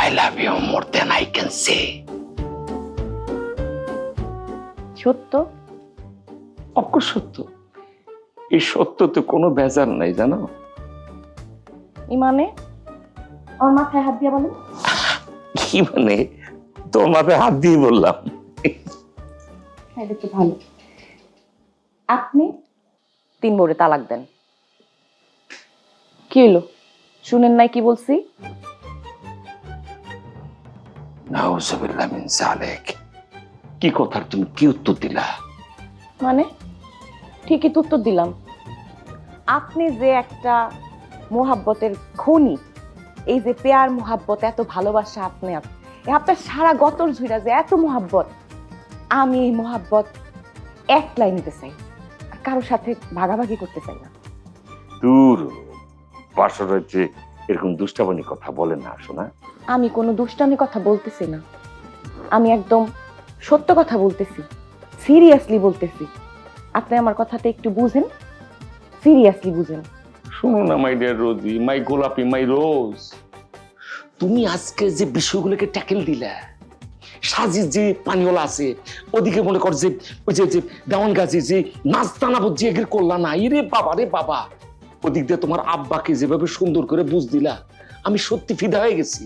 I love you more than I can say. সত্য? অবশ্য সত্য। এই সত্যতে কোনো বেজার নাই জানো। মানে আমার মাথায় হাত দিয়া বলেন। কি মানে? তোর মাথায় হাত দিয়ে বললাম। হ্যাঁ, এটা তো ভালো। আপনি 3 বউরে তালাক দেন। কি হলো, শুনেন নাই কি বলছি? নাউজুবিল্লাহ মিন যালিক। কি কথার তুমি কি উত্তর দিলা? মানে ঠিকই তো উত্তর দিলাম। আপনি যে একটা মোহাব্বতের খনি, এই যে পেয়ার মোহাব্বত, এত ভালোবাসা আপনার সারা গতর ঝুড়া যে এত মোহাব্বত, আমি এই মোহাব্বত একলাই নিতে চাই, আর কারোর সাথে ভাগাভাগি করতে চাই না। দূর বাসর হচ্ছে এরকম দুষ্টাবানি কথা বলে না শোনা। আমি কোনো দুষ্টামি কথা বলতেছি না, আমি একদম সত্য কথা বলতেছি, সিরিয়াসলি বলতেছি। আপনি আমার কথাটা একটু বুঝেন, সিরিয়াসলি বুঝেন। শোনো না মাই ডিয়ার রোজি, মাই গোলাপি, মাই রোজ, তুমি আজকে যে বিষয়গুলোকে ট্যাকেল দিলা, সাজির যে পানিওলা আছে ওদিকে মনে কর যে ওই যে দেওয়ান গাছি যে নাস্তানা বুঝি এগিয়ে করলা না, ইরে বাবা রে বাবা, ওদিক দিয়ে তোমার আব্বাকে যেভাবে সুন্দর করে বুঝ দিলা, আমি সত্যি ফিদা হয়ে গেছি,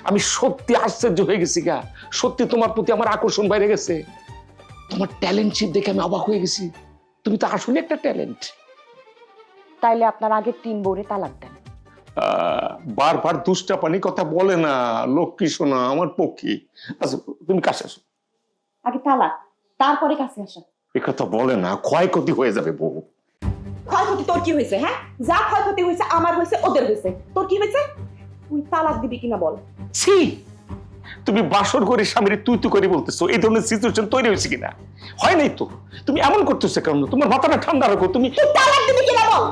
আমি সত্যি আশ্চর্য হয়ে গেছি গা, সত্যি তোমার প্রতি আমার আকর্ষণ বাইরে গেছে, তোমার ট্যালেন্টশিপ দেখে আমি অবাক হয়ে গেছি, তুমি তো আসলে একটা ট্যালেন্ট। তাইলে আপনার আগে 3 বউরে তালাক দেন। বারবার দুষ্টাপানি কথা বলে না লক্ষ্মী শোনা আমার পক্ষে। আচ্ছা তুমি কাছে আসো। আগে তালাক, তারপরে কাছে আসা। এ কথা বলে না, ক্ষয়ক্ষতি হয়ে যাবে বউ। ক্ষয়ক্ষতি তোর কি হয়েছে? হ্যাঁ, যা ক্ষয়ক্ষতি হয়েছে আমার হয়েছে, ওদের হয়েছে, তোর কি হয়েছে? তুই তালাক দিবি কিনা বল। ছি, তুমি বাসর করে স্বামীর তুই তুই করে বলতেছো, এই ধরনের সিচুয়েশন তৈরি হয়েছে কিনা? হয় নাই তো, তুমি এমন করতেছো কেন? তোমার মাথাটা ঠান্ডা রাখো। তুমি তালাক দিবি কিনা বল।